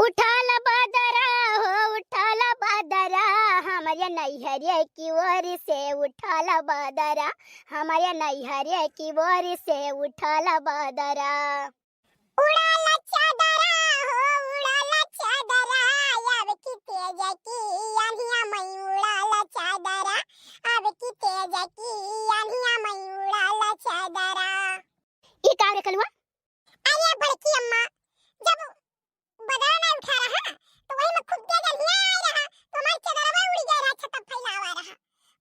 उठाला बादरा हो उठाला बादरा हमारे नैहरिया की ओर से उठाला बादरा हमारे नैहरिया की ओर से उठाला बादरा उड़ाला चादरा हो उड़ाला चादरा अब की तेज की आंधिया मैं उड़ाला चादरा अब की तेज की आंधिया मैं उड़ाला चादरा ये क्या रे कलवा अरे बड़की अम्मा जब बदला नहीं उठा रहा तो वही में खुद के जलिया आ रहा तो हमारी चादरवा उड़ गया रहा छत फैलावा रहा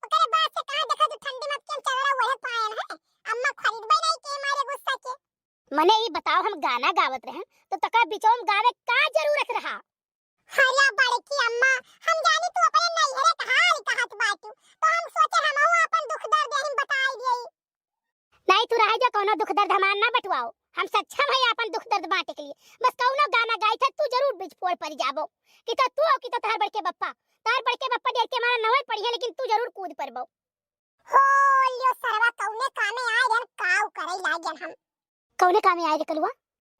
ओकरे बाद से कहां देखा जो ठंडी में केम चादरा ओढ़े पायल है अम्मा खरीदबे नहीं के मारे गुस्सा के मने ई बताओ हम गाना गावत रहे तो तका बिचौम गावे का जरूरत रहा हरिया बड़की अम्मा हम जानी तू अपने नैहरे का हाल कहत बाटू तो हम सोचे हमहु अपन दुख दर्द हम बताई देई नहीं तू रह जा कोनो दुख दर्द हमार ना बटवाओ हम सक्षम है अपन दुख दर्द बांटे के लिए बस कौनो गाना गाई था तू जरूर बीच पोड़ पर जाबो कि तो तू कि तो तार बड़के बप्पा डेर के मारा नवई पड़ी है लेकिन तू जरूर कूद परबो हो लियो सरवा कौने कामे आए रन काऊ करई लागन हम कौने कामे आए रे कलुआ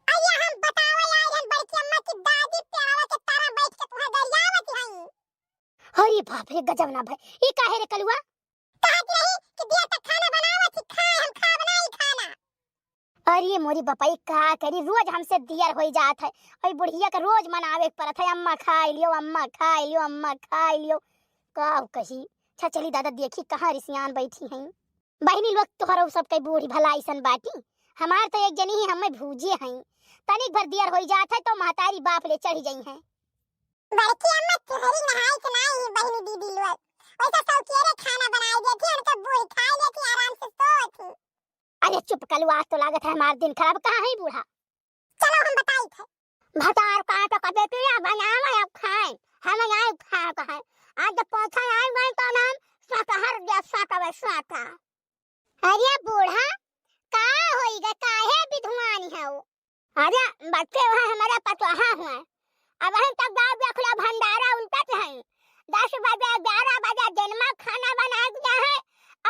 अయ్యా हम बतावे आए रन बड़की अम्मा की दादी पेड़वा के तारा बैठ के तुम्हारे दरियावत हई अरे बाप रे गजब ना भाई ई काहे रे कलुआ कहत नहीं कि दिया तक खाना बनावत खाए हम खा बनाई खाना अरे मोरी बपाई का करी रोज हमसे दियर होई जात है ओई बुढ़िया के रोज मनावे परत है अम्मा खाई लियो अम्मा खाई लियो अम्मा खाई लियो का कही अच्छा चली दादा देखी कहां रिसियान बैठी हैं बहनी लोग तोहरो सब के बूढ़ी भलाई सन बाटी हमार तो एक जनी ही हमें भूजे हैं तनिक भर दियर होई जात है तो महतारी बाप ले चढ़ी गई हैं बड़की अम्मा तोहरी नहाई के नहीं बहनी दीदी लोग ओइसा सौकेरे खाना बनाई देती और तो बूढ़ी खाई लेती आराम से सोती अरे चुप कलवा तो लागत है हमार दिन खराब कहां है बूढ़ा चलो हम बताई थे भतार का तो कबे पिया बनावा अब खाए हम आए खा कहे आज जब पौथा आए गए तो नाम शाकाहार या शाकावे शाका अरे बूढ़ा का होईगा काहे विधवानी है वो अरे बच्चे वहां हमारा पतवाहा हुआ अब हम तक गांव बखला भंडारा उल्टत है 10 बजे 11 बजे दिन में खाना बना दिया है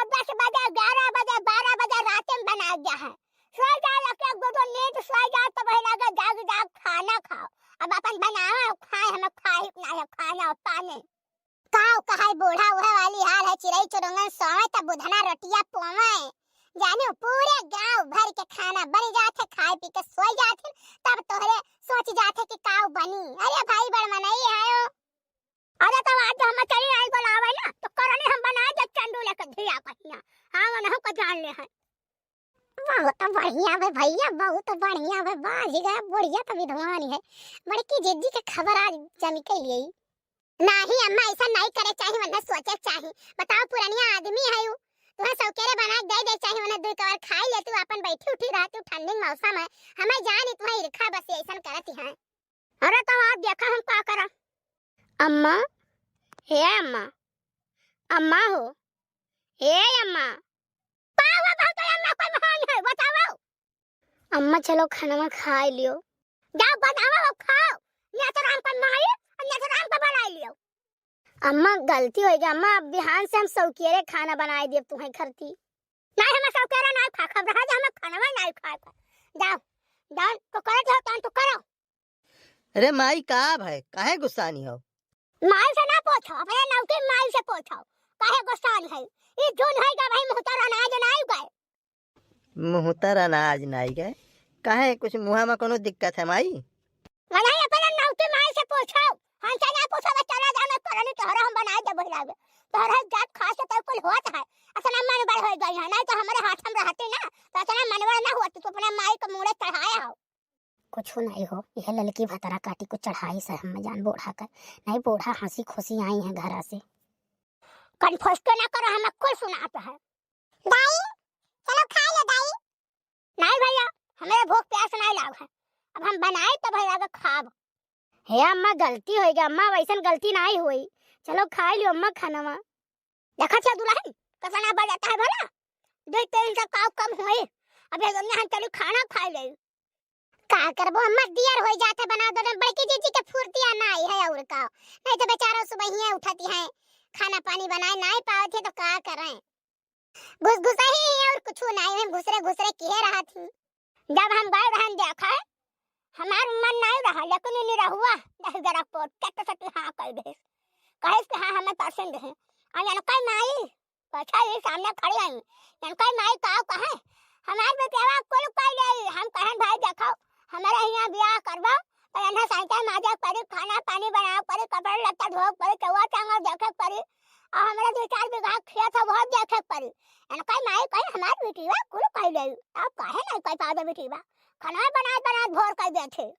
अब 10 बजे 11 बजे 12 बजे रात में बना दिया है सो जा लगे गोदो नींद सो जा तो वही लगा जाग जाग खाना खाओ अब अपन बनाओ खाए हम खाए ना खाना पानी काऊ कहाई बूढ़ा वह वाली हाल है चिड़ै चुरंगन सोए तब बुधना रोटियां पोवे जाने पूरे गांव भर के खाना बन जाते खाए पी के सोई जाते तब तोहरे सोच जाते कि काऊ बनी अरे भाई बड़ मनई है अरे तो आज हम चली आई बोलावे ना तो करने हम बना दे चंदूले के धिया कहिया हां ना को जान ले है बहुत बढ़िया है भैया बहुत बढ़िया है बाजी गया बुढ़िया तो विधवानी है बड़की जिद्दी के खबर आज जमी के लिए नहीं अम्मा ऐसा नहीं करे चाहिए वरना सोचे चाहिए बताओ पुरानिया आदमी है यू तुम्हें सौकेरे बना दे चाहिए वरना दो कवर खाई ले तू अपन बैठी उठी रहती ठंडी मौसम है हमें जानी तुम्हारी ईर्खा बस ऐसा करती है अरे तो आप देखा हम क्या करा अम्मा हे अम्मा अम्मा हो हे अम्मा पावा बहुत अम्मा कोई महान है बताओ अम्मा चलो खाना में खा लियो जाओ बनाओ खाओ या तो राम का माई या तो राम का बना लियो अम्मा गलती हो गई अम्मा अब बिहान से हम सौकेरे खाना बनाए दे तुम्हें खरती नहीं हम सौकेरे ना खा खबर है हम खाना में नहीं खा जाओ जाओ तो करो तो करो अरे माई का भाई काहे गुस्सानी हो माई से ना पूछो अपने नौके माई से पूछो काहे गुस्सानी है ये जोन है का भाई मुहतर अनाज नहीं गए मुहतर अनाज नहीं गए काहे कुछ मुहा में कोनो दिक्कत है माई नहीं अपने नौके माई से पूछो हम से ना पूछो चला जाना करने तोहरा हम बनाए दे बहिला तोहरा जात खास तो कुल होत है असना मन बड़ हो गई है नहीं तो हमारे हाथ में रहते ना तो असना मनवा ना होत तो अपने माई को मुड़े चढ़ाया हो कुछ नहीं हो यह ललकी भतरा काटी को चढ़ाई से हम जान बूढ़ा कर नहीं बूढ़ा हंसी खुशी आई है घर से कन्फर्स के ना करो हमें कुल सुनाता है दाई चलो खा लो दाई नहीं भैया हमें भूख प्यास नहीं लाग है अब हम बनाए तो भैया का खाब हे अम्मा गलती हो गई अम्मा वैसन गलती नहीं हुई चलो खा लियो अम्मा खाना में देखा छ दुल्हन कसना बजाता है भला दो तीन का काम कम होए अब ये दुनिया हम चलो खाना खा ले का करबो अम्मा दियर हो जाते बना दो बड़की जीजी के फुर्तियां ना आई है और का नहीं तो बेचारा सुबह ही उठती है खाना पानी बनाए नहीं पाते तो का करें घुस घुसा ही और कुछ नहीं है घुसरे घुसरे किए रहा थी जब हम गए रहन देखा हमार मन नहीं रहा लेकिन नहीं रहुआ दही जरा पोट के सटी हाँ कह दे कहे कि हाँ हमें पसंद है और यानी कई माई पछा ये सामने खड़ी आई यानी कई माई का कहे हमार बेटेवा कुल कह ले हम कहन भाई देखो हमारे यहाँ ब्याह करवा और अन्ना साइकिल माजा परी खाना पानी बनाओ परी कपड़ा लत्ता धो परी चौवा टांगा देखे परी और हमारा 2-4 बीघा खेत है बहुत देखे परी यानी कई माई कहे हमार बेटीवा कुल कह ले आप कहे नहीं कह पाओ बेटीवा खाना बना भोर कर बैठे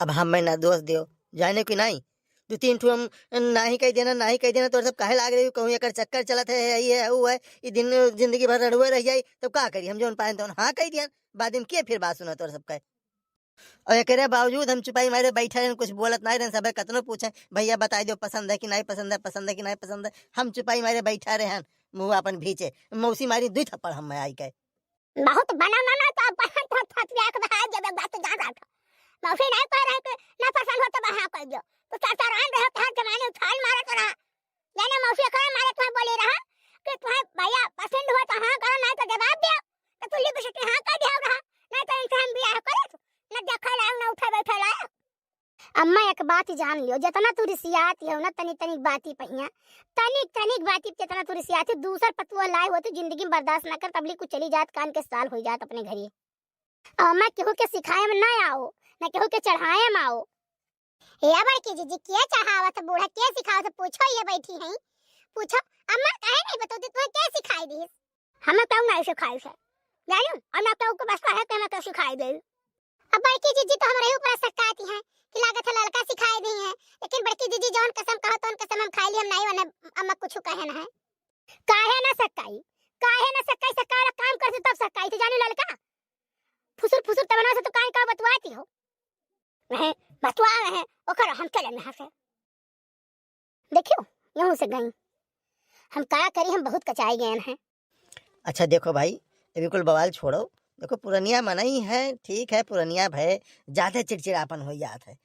अब हम मैं ना दोस्त दियो जाने की नहीं 2-3 ठो हम नहीं कह देना तो सब काहे लाग रही कहूँ एकर चक्कर चलत है ये है वो है ये दिन जिंदगी भर रड़ुए रह जाई तब का करी हम जोन पाए तो हाँ कह दिया बाद में के फिर बात सुना तो सब कहे और एकरे बावजूद हम चुपाई मारे बैठे रहन कुछ बोलत नहीं रहन सब कतनो पूछे भैया बता दो पसंद है कि नहीं पसंद है पसंद है कि नहीं पसंद है हम चुपाई मारे बैठा रहन मुँह अपन भीचे मौसी मारी 2 थप्पड़ हम आई के बहुत बनाना ना तो पसंद हो थपिया के भाई जब बात जा रहा था मौसी नहीं कह रहे कि ना पसंद हो तो बहा कर दो तो चाचा रान रहे तो हर जमाने उछाल मारा तो रहा यानी मौसी कहे मारे तुम्हें बोले रहा कि तुम्हें भैया पसंद हो तो हाँ करो नहीं तो जवाब दो तो तुल्ली भी सटी हाँ कह दिया रहा नहीं तो इंसान ब्याह करे ना देखा लायक ना उठा बैठा लायक अम्मा एक बात ही जान लियो जितना तू रिसियात हो ना तनी तनी बाती पहिया तनिक बाती जितना तू रिसियात दूसर पतुआ लाए हो तो जिंदगी में बर्दाश्त ना कर तबली कुछ चली जात कान के साल हो जात अपने घरी मैं केहू के सिखाए में ना आओ ना केहू के चढ़ाए में आओ या बड़की जीजी के चाहावत बूढ़ा के सिखावत पूछो ये बैठी है पूछो अम्मा काहे नहीं बताती तुम्हें के सिखाई दी हमें क्यों नहीं सिखाई से जानू और ना तो को बस कहे कि मैं तो सिखाई दे अब बड़की जीजी तो हमारे ऊपर सकाती है कि लागत है लड़का सिखाई दी है लेकिन बड़की जीजी जौन कसम कहो तो उन कसम हम खाई ली हम नहीं वने अम्मा कुछ कहे ना है काहे ना सकाई सकाई काम करते तब सकाई तो जानू लड़का फुसुर तबना से तो काहे का बतवाती हो नहीं बतवा रहे ओकर हम चले में से देखियो यूं से गई हम का करी हम बहुत कचाई गए हैं अच्छा देखो भाई ये बिल्कुल बवाल छोड़ो देखो पुरनिया मना ही है ठीक है पुरनिया भय ज्यादा चिड़चिड़ापन हो जात है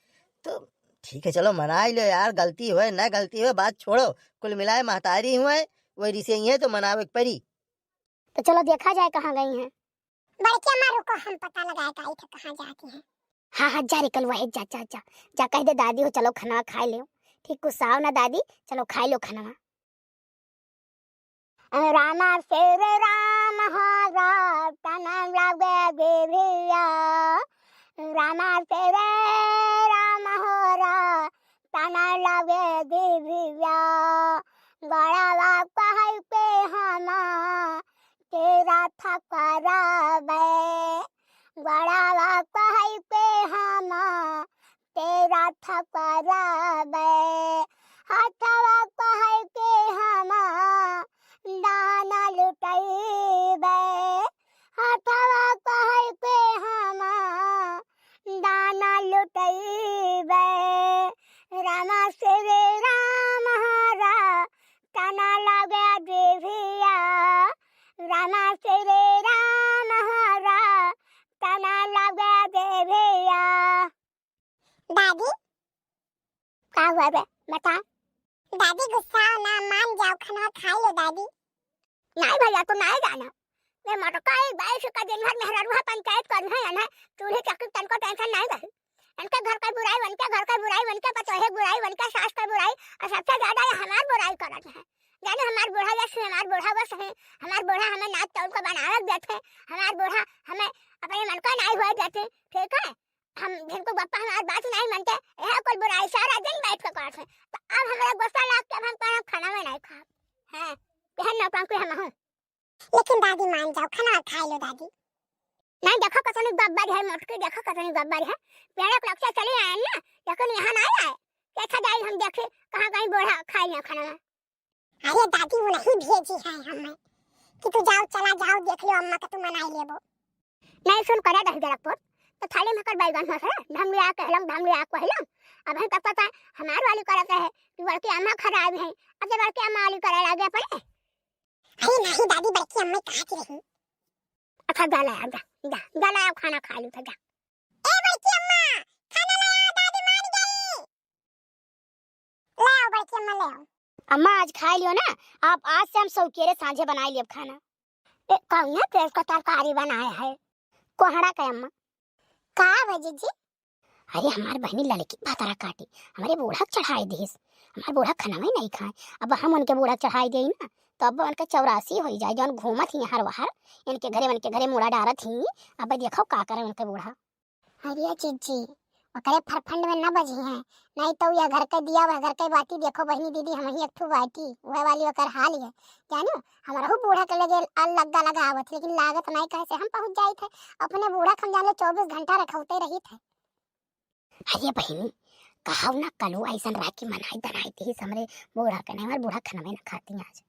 तो ठीक है चलो मना ही लो यार गलती हुए ना गलती हुए बात छोड़ो कुल मिलाए महतारी हुए वही रिसे ही है तो मनावे परी तो चलो देखा जाए कहाँ गई हैं बड़की अम्मा रुको हम पता लगाए काई थे कहाँ जाती हैं हाँ जा निकल वही जा कह दे दादी हो चलो खाना खा लो ठीक गुस्साओ ना दादी चलो खा लो खाना रामा शेर राम हारा तना लगे देविया रामा शेर राम हारा तना लगे देविया बड़ा बाप है पे हमा तेरा थकरा बे बड़ा बाप है पे हमा तेरा थकरा बे हथवा है के हमा दाना लुटाइबे हथवा कहे के हमा दाना लुटाइबे रामा श्री राम हरा तना लगे देविया रामा श्री राम हरा तना लगे देविया दादी का हुआ बे बता दादी गुस्सा ना मान जाओ खाना खा लो दादी नहीं भैया तो नहीं जाना मैं मटका एक बाईस का दिन भर मेहरा पंचायत कर है ना चूल्हे चक्की तन को टेंशन नहीं रही इनके घर का बुराई बन के पतोहे बुराई बन के सास का बुराई और सबसे ज्यादा हमार बुराई करत है जाने हमार बूढ़ा जैसे हमार बूढ़ा बस है हमार बूढ़ा हमें नाच तौल को बनारस देते हमार बूढ़ा हमें अपने मन को नहीं हुआ देते ठीक है हम जिनको गप्पा हमारी बात नहीं मानते यह कोई बुराई सारा दिन बैठ कर करते तो अब हमारा गुस्सा लाग के हम खाना में नहीं खा है बहन ना पाऊँ हम हूँ लेकिन दादी मान जाओ खाना खा लो दादी नहीं देखो कतनी गब्बर है मोटकी देखो कतनी गब्बर है मेरे लक्ष्य चले आए ना लेकिन यहाँ नहीं आए कैसा जाए हम देखे कहाँ कहीं बूढ़ा खाए ना खाना अरे दादी वो नहीं भेजी है हमें कि तू जाओ चला जाओ देख लो अम्मा का तू मनाई लेबो नहीं सुन करा दस जरा तो थाली में कर बैगन हो सर ढमलिया कहलम अब हम तक पता हमार वाली करते है कि बड़की अम्मा खराब है अब जब बड़की अम्मा वाली करे लगे पड़े अरे नहीं दादी बड़की अम्मा कहाँ की रही अच्छा जा लाया खाना खा लूं तो जा ए बड़की अम्मा खाना लाया दादी मान गई ले आओ बड़की अम्मा ले आओ अम्मा आज खा लियो ना आप आज से हम सौकेरे सांझे बना लियो खाना ए कौन है पेड़ का तरकारी बनाया है कोहड़ा का अम्मा का बजी जी अरे हमार बहनी लड़की भातारा काटी हमारे बूढ़ा चढ़ाई दीस, हमार बूढ़ा खाना नहीं खाए। अब हम उनके बूढ़ा चढ़ाई दे ना तो अब उनके 84 हो जाए, जौन घूमत ही हर वहर इनके घरे मुड़ा डारत ही। अब देखो का करे उनके बूढ़ा। अरे चीची ओकरे फरफंड में न बजी है, नहीं तो यह घर के दिया वह घर के बाटी देखो बहनी दीदी हम ही एक ठू बाटी वह वाली ओकर हाल है जानो। हमारा बूढ़ा के लगे लग्गा लगावत लेकिन लागत नहीं कैसे हम पहुंच जाई थे अपने बूढ़ा खम जाने 24 घंटा रखौते रही थे। अरे बहनी कहाव ना कलू ऐसा राखी मनाई दनाई थी हमरे बूढ़ा के नहीं, हमारे बूढ़ा खाना में न खाती आज।